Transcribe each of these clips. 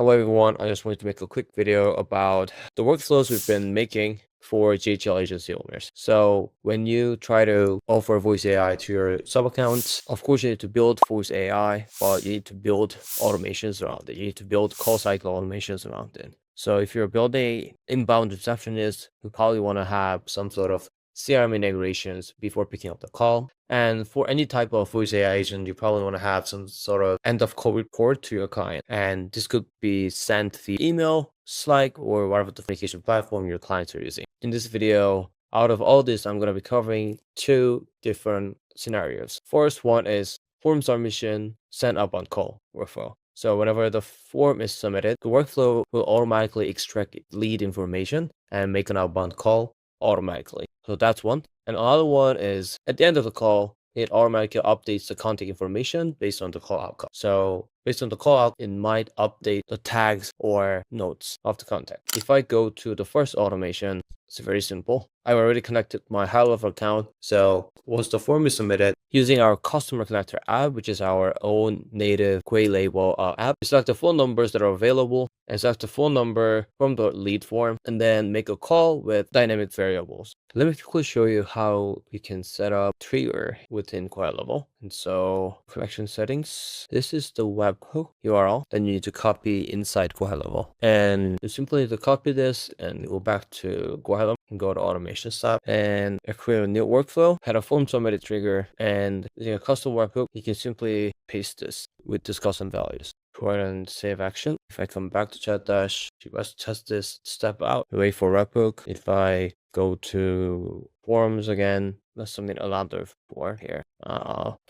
Hello everyone, I just wanted to make a quick video about the workflows we've been making for GHL agency owners. So when you try to offer voice AI to your sub accounts, of course you need to build voice AI, but you need to build automations around it. You need to build call cycle automations around it. So if you're building inbound receptionist, you probably want to have some sort of CRM integrations before picking up the call. And for any type of voice AI agent, you probably want to have some sort of end of call report to your client. And this could be sent via email, Slack, or whatever the communication platform your clients are using. In this video, out of all this, I'm going to be covering two different scenarios. First one is form submission, send up on call workflow. So whenever the form is submitted, the workflow will automatically extract lead information and make an outbound call automatically. So that's one. And another one is at the end of the call, it automatically updates the contact information based on the call outcome. So based on the call out, it might update the tags or notes of the contact. If I go to the first automation, it's very simple. I've already connected my high-level account. So once the form is submitted, using our customer connector app, which is our own native gray label app, you select the phone numbers that are available and select the phone number from the lead form and then make a call with dynamic variables. Let me quickly show you how we can set up trigger within Quiet Level. And so connection settings, this is the webhook URL. Then you need to copy inside Quiet Level. And you simply need to copy this and go back to Quiet Level and go to automation tab and create a new workflow, add a form submitted trigger, and using a custom webhook, you can simply paste this with this custom values. Go ahead and save action. If I come back to chat dash, you must test this step out, wait for webhook. If I go to forms again, that's something another for here.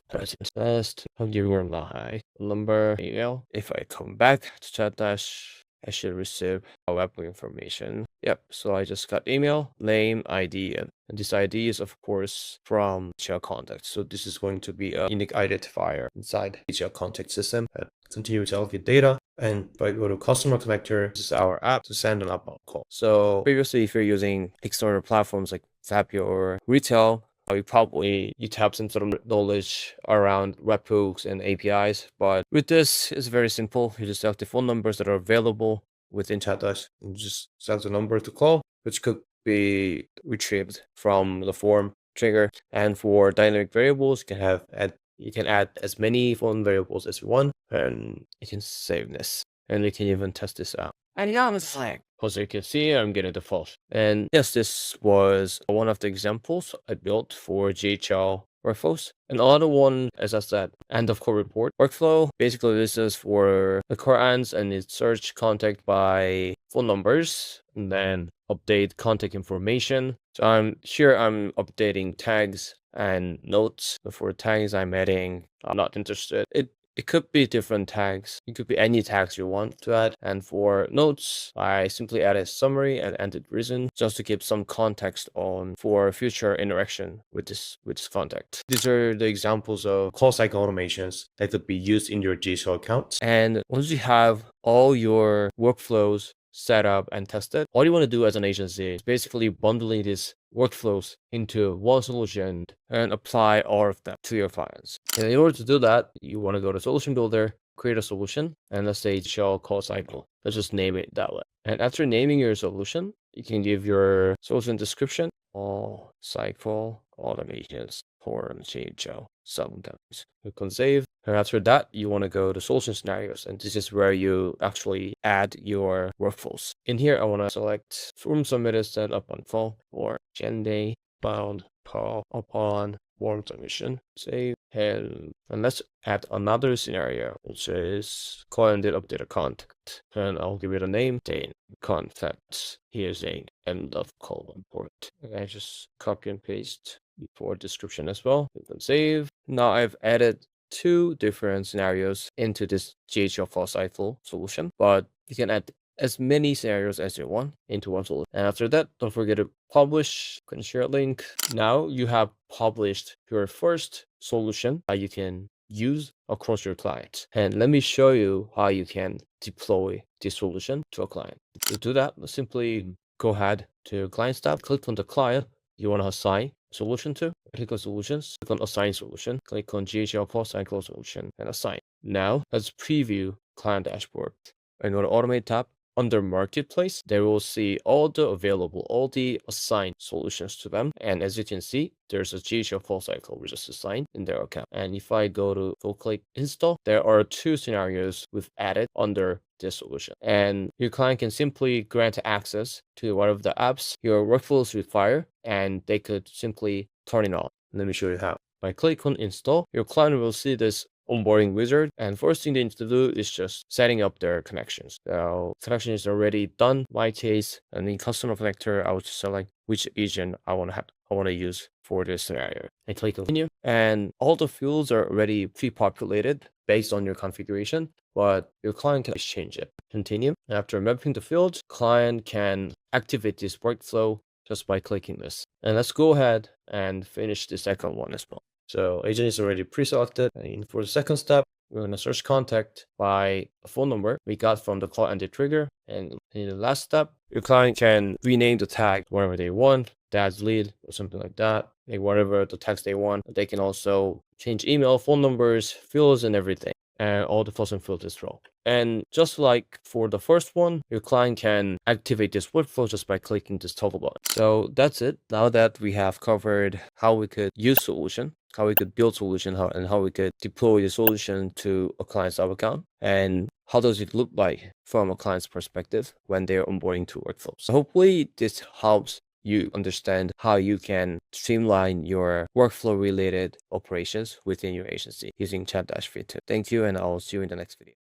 Test your number email. If I come back to chat dash, I should receive a webhook information. Yep, so I just got email, name, ID, and this ID is of course from GHL contact. So this is going to be a unique identifier inside GHL contact system. Continue to allocate data. And if I go to customer connector, this is our app to send an outbound call. So previously, if you're using external platforms like Zapier or retail, you probably need to have some sort of knowledge around webhooks and APIs. But with this, it's very simple. You just select the phone numbers that are available within ChatDash and just select the number to call, which could be retrieved from the form trigger. And for dynamic variables, you can add as many phone variables as you want, and you can save this. And you can even test this out. And now it's like, as you can see, I'm getting the false. And yes, this was one of the examples I built for GHL workflows. Another one, as I said, end of call report workflow. Basically, this is for the call ends and it search contact by phone numbers and then update contact information. So I'm updating tags and notes. For tags, I'm adding, I'm not interested. It could be different tags. It could be any tags you want to add. And for notes, I simply add a summary and ended reason just to give some context on for future interaction with this contact. These are the examples of call cycle automations that could be used in your GHL account. And once you have all your workflows set up and tested, all you want to do as an agency is basically bundling these workflows into one solution and apply all of them to your clients. And in order to do that, you want to go to Solution Builder, create a solution, and let's say shell call cycle. Let's just name it that way. And after naming your solution, you can give your solution description, all cycle automations for GHL sometimes. You can save. And after that, you want to go to solution scenarios. And this is where you actually add your workflows. In here, I want to select form submitted set up on call or Day bound call upon form submission. Save. And let's add another scenario, which is call and did update a contact. And I'll give it a name, Dane contact. Here's a end of call report. And I just copy and paste for description as well. You can save. Now I've added two different scenarios into this GHL call cycle solution, but you can add as many scenarios as you want into one solution. And after that, don't forget to publish. You can share a link. Now you have published your first solution that you can use across your clients. And let me show you how you can deploy this solution to a client. To do that, simply go ahead to Clients tab, click on the client you want to assign solution to, click on Solutions, click on Assign Solution, click on GHL Call Cycle Solution, and Assign. Now, let's preview Client Dashboard. in our automate tab, under marketplace, they will see all the assigned solutions to them. And as you can see, there's a GHL full cycle which is assigned in their account. And if I go to full click install, there are 2 scenarios we've added under this solution. And your client can simply grant access to one of the apps your workflows require, and they could simply turn it on. Let me show you how. By click on install, your client will see this onboarding wizard, and first thing they need to do is just setting up their connections. So connection is already done. My case, and in customer connector, I would select which agent I want to use for this scenario. I click continue, and all the fields are already pre-populated based on your configuration, but your client can change it. Continue. After mapping the fields, client can activate this workflow just by clicking this. And let's go ahead and finish the second one as well. So agent is already pre-selected. And for the second step, we're going to search contact by a phone number we got from the call ended trigger. And in the last step, your client can rename the tag whatever they want, dad's lead or something like that, like whatever the text they want. They can also change email, phone numbers, fields, and everything, and all the custom fields as well. And just like for the first one, your client can activate this workflow just by clicking this toggle button. So that's it. Now that we have covered how we could use solution, how we could build solution, and how we could deploy the solution to a client's sub account, and how does it look like from a client's perspective when they're onboarding to workflows. So hopefully this helps you understand how you can streamline your workflow related operations within your agency using Chat-V2. Thank you, and I'll see you in the next video.